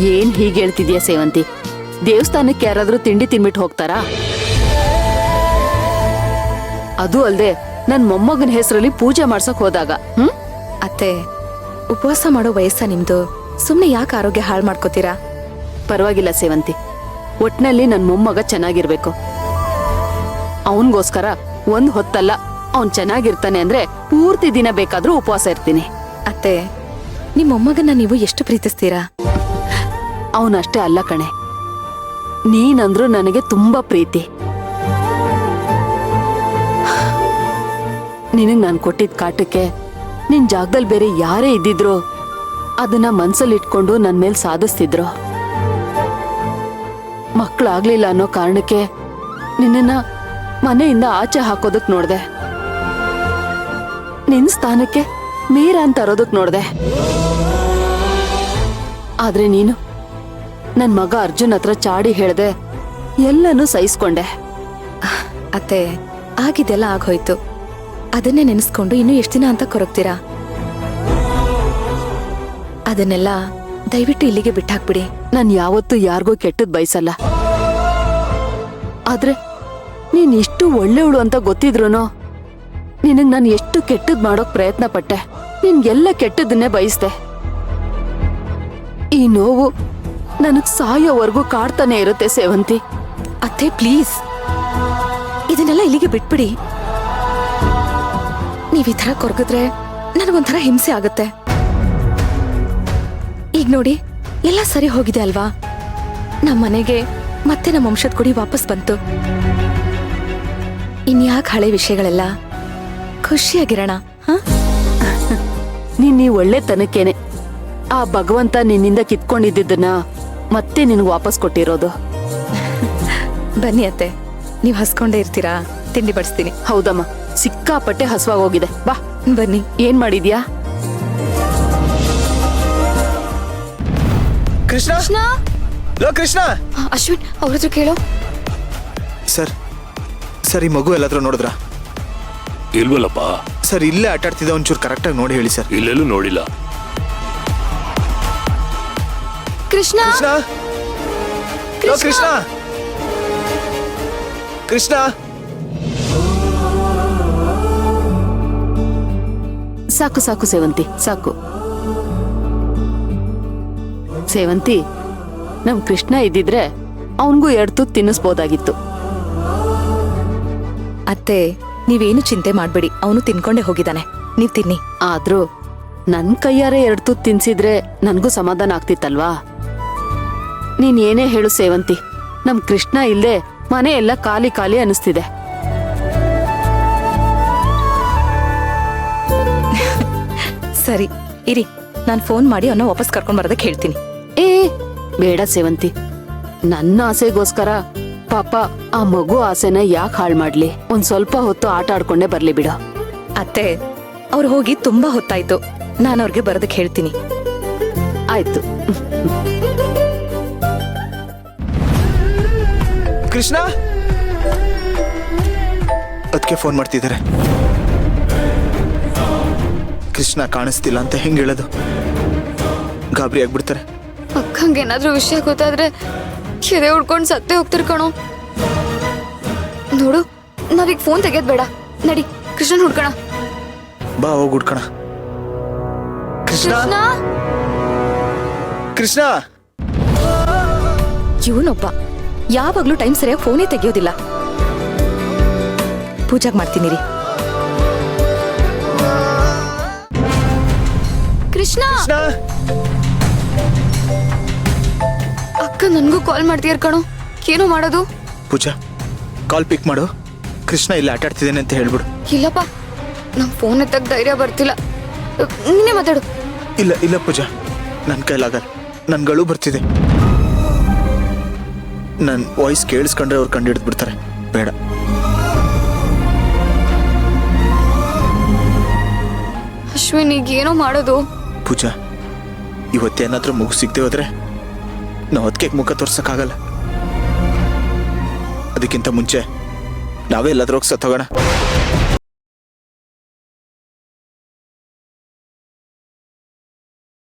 ಏನ್ ಹೀಗೆ ಹೇಳ್ತಿದ್ಯಾ ಸೇವಂತಿ? ದೇವಸ್ಥಾನಕ್ಕೆ ಯಾರಾದ್ರೂ ತಿಂಡಿ ತಿನ್ಬಿಟ್ಟು ಹೋಗ್ತಾರಾ? ಅದು ಅಲ್ದೆ ನನ್ ಮೊಮ್ಮಗನ ಹೆಸರಲ್ಲಿ ಪೂಜೆ ಮಾಡ್ಸಕ್ ಹೋದಾಗ ಅತ್ತೆ, ಉಪವಾಸ ಮಾಡೋ ವಯಸ್ಸ ನಿಮ್ದು. ಸುಮ್ನೆ ಯಾಕೆ ಆರೋಗ್ಯ ಹಾಳು ಮಾಡ್ಕೋತೀರಾ? ಪರವಾಗಿಲ್ಲ ಸೇವಂತಿ, ಒಟ್ನಲ್ಲಿ ನನ್ ಮೊಮ್ಮಗ ಚೆನ್ನಾಗಿರ್ಬೇಕು. ಅವನ್ಗೋಸ್ಕರ ಒಂದ್ ಹೊತ್ತಲ್ಲ, ಅವನ್ ಚೆನ್ನಾಗಿರ್ತಾನೆ ಅಂದ್ರೆ ಪೂರ್ತಿ ದಿನ ಬೇಕಾದ್ರೂ ಉಪವಾಸ ಇರ್ತೀನಿ. ಅತ್ತೆ, ನಿಮ್ ಮೊಮ್ಮಗನ್ನ ನೀವು ಎಷ್ಟು ಪ್ರೀತಿಸ್ತೀರಾ? ಅವನಷ್ಟೇ ಅಲ್ಲ ಕಣೆ, ನೀನಂದ್ರು ನನಗೆ ತುಂಬಾ ಪ್ರೀತಿ. ನಿನಗ್ ನಾನ್ ಕೊಟ್ಟಿದ್ ಕಾಟಕ್ಕೆ ನಿನ್ ಜಾಗದಲ್ಲಿ ಬೇರೆ ಯಾರೇ ಇದ್ದಿದ್ರು ಅದನ್ನ ಮನ್ಸಲ್ಲಿ ಇಟ್ಕೊಂಡು ನನ್ ಮೇಲ್ ಸಾಧಿಸ್ತಿದ್ರು. ಮಕ್ಳಾಗ್ಲಿಲ್ಲ ಅನ್ನೋ ಕಾರಣಕ್ಕೆ ನಿನ್ನ ಮನೆಯಿಂದ ಆಚೆ ಹಾಕೋದಕ್ ನೋಡ್ದೆ. ನಿನ್ ಸ್ಥಾನಕ್ಕೆ ಮೀರಾ ಅಂತ ತರೋದಕ್ ನೋಡ್ದೆ. ಆದ್ರೆ ನೀನು ನನ್ ಮಗ ಅರ್ಜುನ್ ಹತ್ರ ಚಾಡಿ ಹೇಳ್ದೆ, ಎಲ್ಲನೂ ಸಹಿಸ್ಕೊಂಡೆ. ಅತ್ತೆ, ಆಗಿದೆಲ್ಲ ಆಗೋಯ್ತು. ಅದನ್ನೇ ನೆನೆಸ್ಕೊಂಡು ಇನ್ನು ಎಷ್ಟು ದಿನ ಅಂತ ಕೊರಗ್ತೀರಾ? ಅದನ್ನೆಲ್ಲ ದಯವಿಟ್ಟು ಇಲ್ಲಿಗೆ ಬಿಟ್ಟಾಕ್ಬಿಡಿ. ನಾನ್ ಯಾವತ್ತೂ ಯಾರಿಗೂ ಕೆಟ್ಟದ್ ಬಯಸಲ್ಲ. ಆದ್ರೆ ನೀನ್ ಇಷ್ಟು ಒಳ್ಳೆವಳು ಅಂತ ಗೊತ್ತಿದ್ರುನು ನಿನಗ್ ನಾನು ಎಷ್ಟು ಕೆಟ್ಟದ್ ಮಾಡೋಕ್ ಪ್ರಯತ್ನ ಪಟ್ಟೆ. ನಿನ್ಗೆಲ್ಲ ಕೆಟ್ಟದನ್ನೇ ಬಯಸ್ದೆ. ಈ ನೋವು ನನಗ್ ಸಾಯೋವರೆಗೂ ಕಾಡ್ತಾನೆ ಇರುತ್ತೆ ಸೇವಂತಿ. ಅತ್ತೆ ಪ್ಲೀಸ್, ಇದನ್ನೆಲ್ಲ ಇಲ್ಲಿಗೆ ಬಿಟ್ಬಿಡಿ. ನೀವ್ ಈ ತರ ಕೊರಗಿದ್ರೆ ನನಗೊಂಥರ ಹಿಂಸೆ ಆಗುತ್ತೆ. ಈಗ ನೋಡಿ, ಎಲ್ಲ ಸರಿ ಹೋಗಿದೆ ಅಲ್ವಾ? ನಮ್ ಮನೆಗೆ ಮತ್ತೆ ನಮ್ಮ ವಂಶದ ಕುಡಿ ವಾಪಸ್ ಬಂತು. ಇನ್ಯಾಕ್ ಹಳೆ ವಿಷಯಗಳೆಲ್ಲ? ಖುಷಿಯಾಗಿರೋಣ. ನೀನ್ ಒಳ್ಳೆತನಕ್ಕೇನೆ ಆ ಭಗವಂತ ನಿನ್ನಿಂದ ಕಿತ್ಕೊಂಡಿದ್ದನ್ನ ಮತ್ತೆ ನಿನ್ಗೆ ವಾಪಸ್ ಕೊಟ್ಟಿರೋದು. ಬನ್ನಿ ಅತ್ತೆ, ನೀವ್ ಹಸ್ಕೊಂಡೇ ಇರ್ತೀರಾ? ತಿಂಡಿ ಬಡಿಸ್ತೀನಿ. ಹೌದಮ್ಮ, ಸಿಕ್ಕಾಪಟ್ಟೆ ಹಸುವಾಗೋಗಿದೆ. ಬಾ ಬನ್ನಿ. ಏನ್ ಮಾಡಿದ್ಯಾ? ಕೃಷ್ಣ, ಲೋ ಕೃಷ್ಣ. ಅಶ್ವಿನ್, ಅವ್ರ ಹತ್ರ ಕೇಳೋ. ಸರ್ ಸರ್, ಈ ಮಗು ಎಲ್ಲಾದ್ರೂ ನೋಡಿದ್ರ? ಇಲ್ವಲ್ಲಪ್ಪ. ಸರ್, ಇಲ್ಲೇ ಆಟ ಆಡ್ತಿದ್ದ, ಒಂಚೂರು ಕರೆಕ್ಟಾಗಿ ನೋಡಿ ಹೇಳಿ ಸರ್. ಇಲ್ಲೆಲ್ಲೂ ನೋಡಿಲ್ಲ. ಕೃಷ್ಣ, ಕೃಷ್ಣ, ಲೋ ಕೃಷ್ಣ, ಕೃಷ್ಣ. ಸಾಕು ಸಾಕು ಸೇವಂತಿ, ಸಾಕು. ಸೇವಂತಿ, ನಮ್ ಕೃಷ್ಣ ಇದ್ದಿದ್ರೆ ಅವನ್ಗೂ 2 ತುತ್ತು ತಿನ್ನಿಸ್ಬೋದಾಗಿತ್ತು. ಅತ್ತೆ, ನೀವೇನು ಚಿಂತೆ ಮಾಡ್ಬೇಡಿ, ಅವನು ತಿನ್ಕೊಂಡೇ ಹೋಗಿದ್ದಾನೆ. ನೀವ್ ತಿನ್ನಿ. ಆದ್ರೂ ನನ್ ಕೈಯಾರೆ 2 ತುತ್ತು ತಿನ್ಸಿದ್ರೆ ನನ್ಗೂ ಸಮಾಧಾನ ಆಗ್ತಿತ್ತಲ್ವಾ? ನೀನ್ ಏನೇ ಹೇಳು ಸೇವಂತಿ, ನಮ್ ಕೃಷ್ಣ ಇಲ್ದೆ ಮನೆ ಎಲ್ಲ ಖಾಲಿ ಖಾಲಿ ಅನಿಸ್ತಿದೆ. ಸರಿ ಇರಿ, ನಾನ್ ಫೋನ್ ಮಾಡಿ ಅವನ್ನ ವಾಪಸ್ ಕರ್ಕೊಂಡ್ ಬರೋದಕ್ಕೆ ಹೇಳ್ತೀನಿ. ಏ ಬೇಡ ಸೇವಂತಿ, ನನ್ನ ಆಸೆಗೋಸ್ಕರ ಪಾಪ ಆ ಮಗು ಆಸೆನ ಯಾಕೆ ಹಾಳು ಮಾಡ್ಲಿ? ಒಂದ್ ಸ್ವಲ್ಪ ಹೊತ್ತು ಆಟ ಆಡ್ಕೊಂಡೇ ಬರ್ಲಿ ಬಿಡು. ಅತ್ತೆ, ಅವ್ರು ಹೋಗಿ ತುಂಬಾ ಹೊತ್ತಾಯ್ತು. ನಾನು ಅವ್ರಿಗೆ ಬರೋದಕ್ಕೆ ಹೇಳ್ತೀನಿ. ಆಯ್ತು. ಕೃಷ್ಣ, ಅದಕ್ಕೆ ಫೋನ್ ಮಾಡ್ತಿದ್ದಾರೆ. ಕೃಷ್ಣ ಕಾಣಿಸ್ತಿಲ್ಲ ಅಂತ ಹೆಂಗ್ ಹೇಳೋದು? ಗಾಬರಿ ಆಗ್ಬಿಡ್ತಾರೆ. ಅಕ್ಕಂಗೇನಾದ್ರೂ ವಿಷಯ ಗೊತ್ತಾದ್ರೆ ಕೆರೆ ಉಡ್ಕೊಂಡು ಸತ್ತೇ ಹೋಗ್ತಿರ್ ಕಣೋ. ನೋಡು, ನಾವೀಗ ಫೋನ್ ತೆಗೆಯೋದ್ ಬೇಡ. ನಡಿ, ಕೃಷ್ಣನ್ ಹುಡ್ಕೋಣ. ಬಾ, ಹೋಗಿ ಹುಡ್ಕೋಣ. ಕೃಷ್ಣ, ಕೃಷ್ಣ. ಇವನೊಬ್ಬ ಯಾವಾಗ್ಲೂ ಟೈಮ್ ಸರಿಯಾಗಿ ಫೋನೇ ತೆಗಿಯೋದಿಲ್ಲ. ಪೂಜಾಗ್ ಮಾಡ್ತೀನಿ ರೀ. ಕೃಷ್ಣ, ಕೃಷ್ಣ, ಅಕ್ಕ ನನ್ಗೂ ಕಾಲ್ ಮಾಡ್ತೀಯರ್ ಕಣೋ. ಏನೋ ಮಾಡೋದು? ಪೂಜಾ, ಕಾಲ್ ಪಿಕ್ ಮಾಡು. ಕೃಷ್ಣ ಇಲ್ಲಿ ಆಟ ಆಡ್ತಿದ್ದೇನೆ ಅಂತ ಹೇಳ್ಬಿಡು. ಇಲ್ಲಪ್ಪ, ನಮ್ ಫೋನ್ ಎತ್ತಕ್ ಧೈರ್ಯ ಬರ್ತಿಲ್ಲ. ನೀನೇ ಮಾತಾಡು. ಇಲ್ಲ ಇಲ್ಲ ಪೂಜಾ, ನನ್ನ ಕೈಲಾಗಲ್ಲ. ನನ್ಗಳು ಬರ್ತಿದೆ. ನನ್ನ ವಾಯ್ಸ್ ಕೇಳಿಸ್ಕೊಂಡ್ರೆ ಅವ್ರು ಕಂಡು ಹಿಡಿದು ಬಿಡ್ತಾರೆ. ಬೇಡ. ಅಶ್ವಿನ್, ಈಗ ಏನೋ ಮಾಡೋದು? ಪೂಜಾ, ಇವತ್ತೇನಾದ್ರೂ ಮಗು ಸಿಗದೆ ಹೋದ್ರೆ ನಾವು ಅದಕ್ಕೆ ಮುಖ ತೋರ್ಸಕ್ಕಾಗಲ್ಲ. ಅದಕ್ಕಿಂತ ಮುಂಚೆ ನಾವೇ ಎಲ್ಲಾದ್ರೂ ಹೋಗಿ ಸತ್ತೋಗೋಣ.